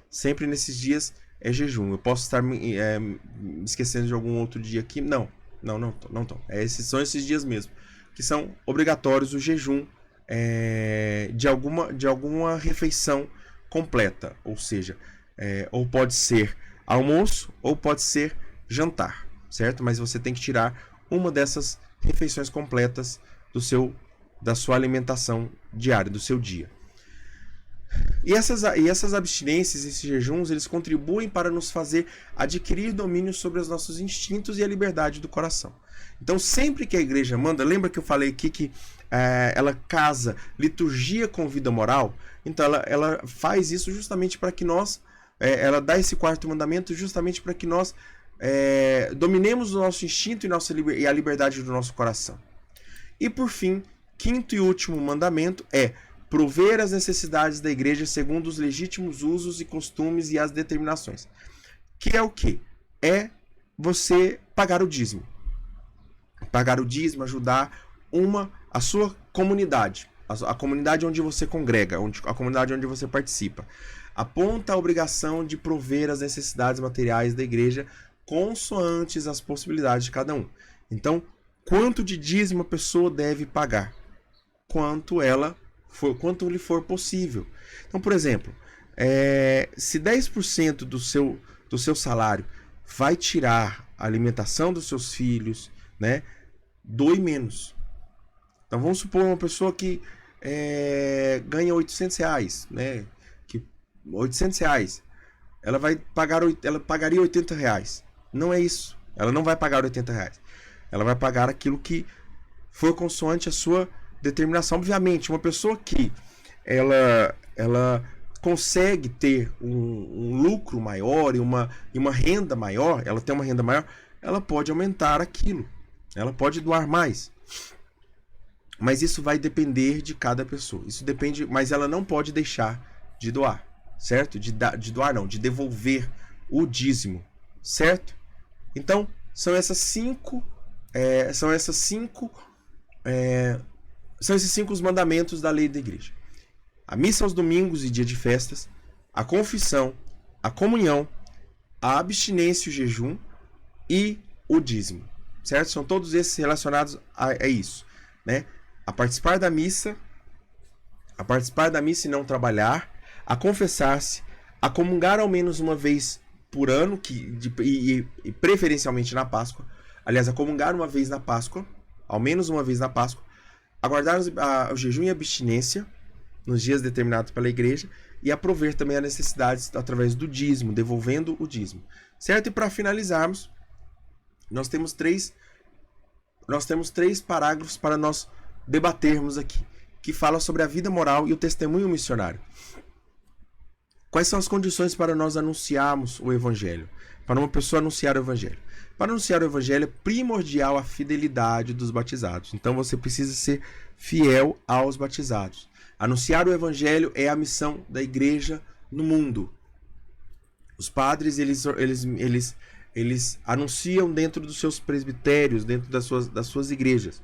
Sempre nesses dias é jejum. Eu posso estar me esquecendo de algum outro dia aqui? Não tô. São esses dias mesmo, que são obrigatórios o jejum de alguma refeição completa, ou seja, ou pode ser almoço ou pode ser jantar, certo? Mas você tem que tirar uma dessas refeições completas da sua alimentação diária, do seu dia. E essas abstinências, esses jejuns, eles contribuem para nos fazer adquirir domínio sobre os nossos instintos e a liberdade do coração. Então, sempre que a igreja manda, lembra que eu falei aqui que ela casa liturgia com vida moral? Então, ela faz isso justamente para que nós, ela dá esse 4º mandamento justamente para que nós dominemos o nosso instinto e a liberdade do nosso coração. E por fim, 5º e último mandamento é prover as necessidades da igreja segundo os legítimos usos e costumes e as determinações. Que é o quê? É você pagar o dízimo. Pagar o dízimo, ajudar a sua comunidade. A comunidade onde você congrega, a comunidade onde você participa. Aponta a obrigação de prover as necessidades materiais da igreja consoantes as possibilidades de cada um. Então, quanto de dízimo a pessoa deve pagar? Quanto lhe for possível. Então, por exemplo, se 10% do seu salário vai tirar a alimentação dos seus filhos, né, doe menos. Então vamos supor uma pessoa que ganha R$800, né, que R$800, ela pagaria R$80. Não é isso. Ela não vai pagar R$80. Ela vai pagar aquilo que for consoante a sua determinação. Obviamente, uma pessoa que ela consegue ter um lucro maior e uma renda maior, ela tem uma renda maior, ela pode aumentar aquilo. Ela pode doar mais. Mas isso vai depender de cada pessoa. Isso depende, mas ela não pode deixar de doar, certo? De doar não, de devolver o dízimo, certo? Então, são esses cinco os mandamentos da lei da igreja. A missa aos domingos e dia de festas, a confissão, a comunhão, a abstinência e o jejum e o dízimo, certo? São todos esses relacionados a isso, né? A participar da missa e não trabalhar, a confessar-se, a comungar ao menos uma vez por ano, e preferencialmente na Páscoa. Aliás, a comungar uma vez na Páscoa, ao menos uma vez na Páscoa, a guardar o jejum e a abstinência nos dias determinados pela igreja e a prover também as necessidades através do dízimo, devolvendo o dízimo, certo? E para finalizarmos, nós temos três parágrafos para nós debatermos aqui, que fala sobre a vida moral e o testemunho missionário. Quais são as condições para nós anunciarmos o evangelho? Para uma pessoa anunciar o evangelho. Para anunciar o evangelho é primordial a fidelidade dos batizados. Então você precisa ser fiel aos batizados. Anunciar o evangelho é a missão da igreja no mundo. Os padres, eles anunciam dentro dos seus presbitérios, dentro das suas igrejas.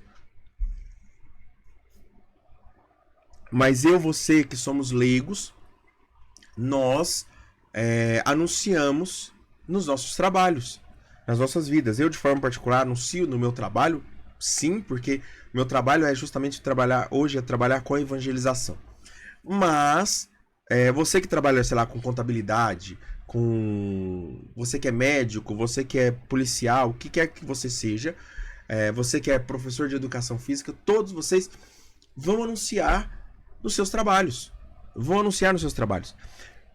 Mas você que somos leigos, nós anunciamos nos nossos trabalhos, nas nossas vidas. Eu, de forma particular, anuncio no meu trabalho, sim, porque meu trabalho é justamente trabalhar com a evangelização. Mas você que trabalha, sei lá, com contabilidade, você que é médico, você que é policial, o que quer que você seja, você que é professor de educação física, todos vocês vão anunciar nos seus trabalhos.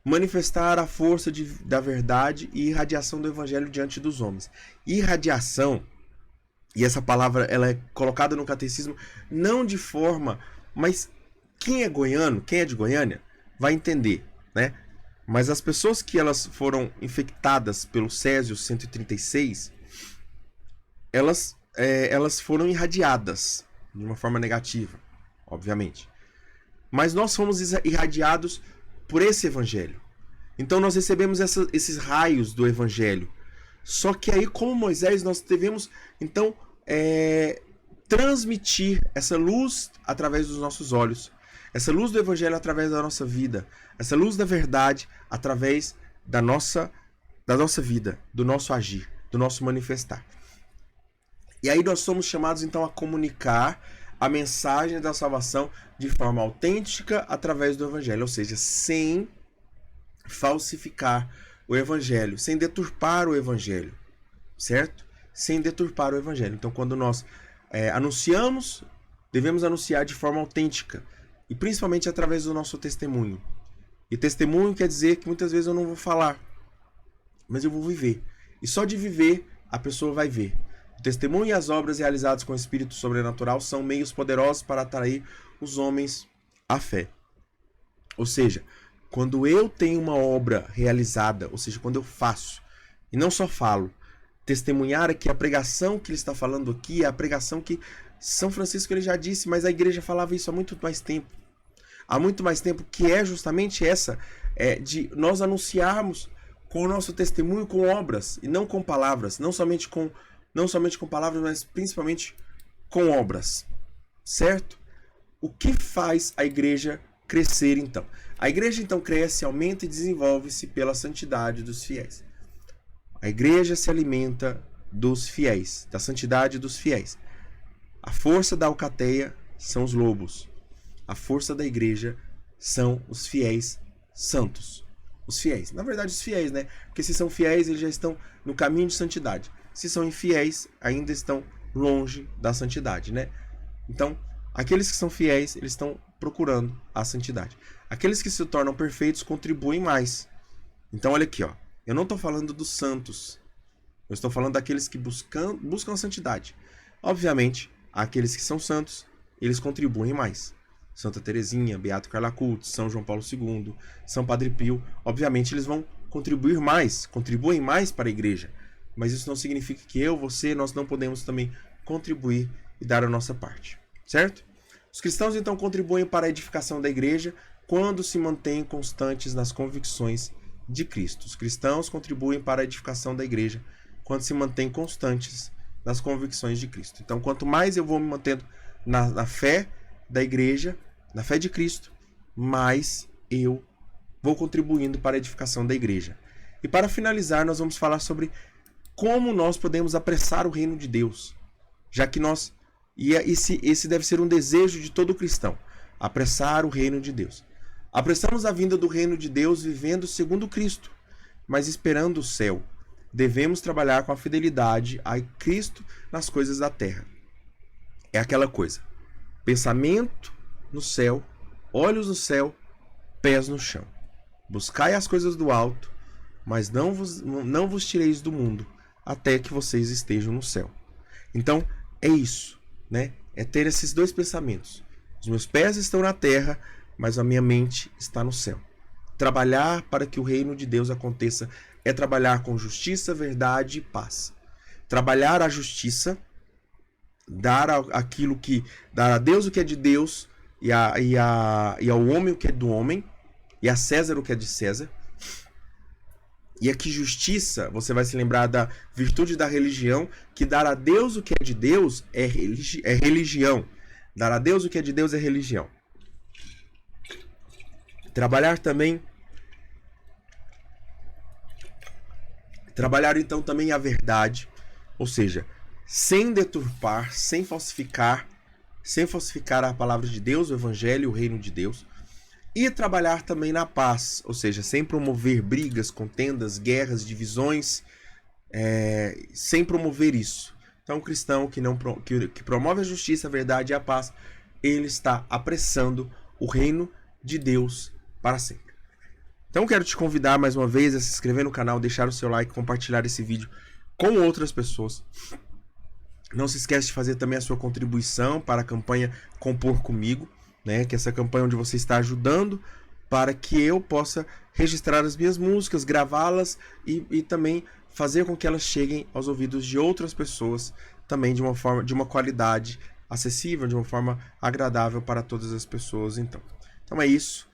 Manifestar a força da verdade e irradiação do evangelho diante dos homens. Irradiação, e essa palavra ela é colocada no catecismo não de forma, mas quem é goiano, quem é de Goiânia, vai entender, né? Mas as pessoas que elas foram infectadas pelo Césio 136, elas foram irradiadas de uma forma negativa, obviamente. Mas nós fomos irradiados por esse evangelho. Então nós recebemos esses raios do evangelho. Só que aí, como Moisés, nós devemos então transmitir essa luz através dos nossos olhos, essa luz do evangelho através da nossa vida, essa luz da verdade através da nossa vida, do nosso agir, do nosso manifestar. E aí nós somos chamados então a comunicar a mensagem da salvação de forma autêntica através do evangelho, ou seja, sem falsificar o evangelho, sem deturpar o evangelho, certo? Sem deturpar o evangelho. Então, quando nós anunciamos, devemos anunciar de forma autêntica e principalmente através do nosso testemunho. E testemunho quer dizer que muitas vezes eu não vou falar, mas eu vou viver. E só de viver a pessoa vai ver. O testemunho e as obras realizadas com o Espírito sobrenatural são meios poderosos para atrair os homens à fé. Ou seja, quando eu tenho uma obra realizada, ou seja, quando eu faço, e não só falo, testemunhar que a pregação que ele está falando aqui é a pregação que São Francisco ele já disse, mas a igreja falava isso há muito mais tempo. Há muito mais tempo, que é justamente essa, de nós anunciarmos com o nosso testemunho, com obras e não com palavras, não somente com palavras, mas principalmente com obras, certo? O que faz a igreja crescer então? A igreja então cresce, aumenta e desenvolve-se pela santidade dos fiéis. A igreja se alimenta dos fiéis, da santidade dos fiéis. A força da alcateia são os lobos. A força da igreja são os fiéis santos. Os fiéis. Na verdade, os fiéis, né? Porque se são fiéis, eles já estão no caminho de santidade. Se são infiéis, ainda estão longe da santidade, né? Então, aqueles que são fiéis, eles estão procurando a santidade. Aqueles que se tornam perfeitos contribuem mais. Então, olha aqui, ó. Eu não estou falando dos santos. Eu estou falando daqueles que buscam a santidade. Obviamente, aqueles que são santos, eles contribuem mais. Santa Teresinha, Beato Carlo Acutis, São João Paulo II, São Padre Pio, obviamente eles vão contribuir mais, contribuem mais para a igreja. Mas isso não significa que eu, você, nós não podemos também contribuir e dar a nossa parte, certo? Os cristãos então contribuem para a edificação da igreja quando se mantêm constantes nas convicções de Cristo. Os cristãos contribuem para a edificação da igreja quando se mantêm constantes nas convicções de Cristo. Então, quanto mais eu vou me mantendo na fé da igreja, na fé de Cristo, mais eu vou contribuindo para a edificação da igreja. E para finalizar, nós vamos falar sobre como nós podemos apressar o reino de Deus, já que esse deve ser um desejo de todo cristão, apressar o reino de Deus. Apressamos a vinda do reino de Deus vivendo segundo Cristo, mas esperando o céu. Devemos trabalhar com a fidelidade a Cristo nas coisas da terra. É aquela coisa. Pensamento no céu, olhos no céu, pés no chão. Buscai as coisas do alto, mas não vos tireis do mundo, até que vocês estejam no céu. Então, é isso, né? É ter esses dois pensamentos. Os meus pés estão na terra, mas a minha mente está no céu. Trabalhar para que o reino de Deus aconteça é trabalhar com justiça, verdade e paz. Trabalhar a justiça, dar a Deus o que é de Deus e ao homem o que é do homem e a César o que é de César. E aqui justiça, você vai se lembrar da virtude da religião, que dar a Deus o que é de Deus é religião. Dar a Deus o que é de Deus é religião. Trabalhar então também a verdade, ou seja, sem deturpar, sem falsificar a palavra de Deus, o evangelho, o reino de Deus. E trabalhar também na paz, ou seja, sem promover brigas, contendas, guerras, divisões, sem promover isso. Então, o cristão que promove a justiça, a verdade e a paz, ele está apressando o reino de Deus para sempre. Então, quero te convidar mais uma vez a se inscrever no canal, deixar o seu like, compartilhar esse vídeo com outras pessoas. Não se esquece de fazer também a sua contribuição para a campanha Compor Comigo, né? Que é essa campanha onde você está ajudando para que eu possa registrar as minhas músicas, gravá-las e também fazer com que elas cheguem aos ouvidos de outras pessoas, também de uma qualidade acessível, de uma forma agradável para todas as pessoas. Então é isso.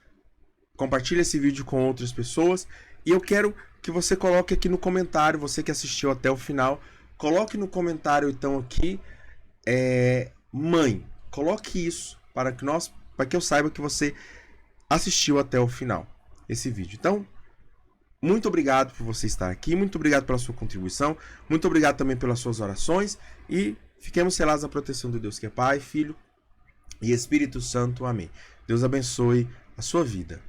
Compartilhe esse vídeo com outras pessoas e eu quero que você coloque aqui no comentário, você que assistiu até o final, coloque no comentário então aqui, mãe, coloque isso para que eu saiba que você assistiu até o final esse vídeo. Então, muito obrigado por você estar aqui, muito obrigado pela sua contribuição, muito obrigado também pelas suas orações e fiquemos selados na proteção de Deus que é Pai, Filho e Espírito Santo. Amém. Deus abençoe a sua vida.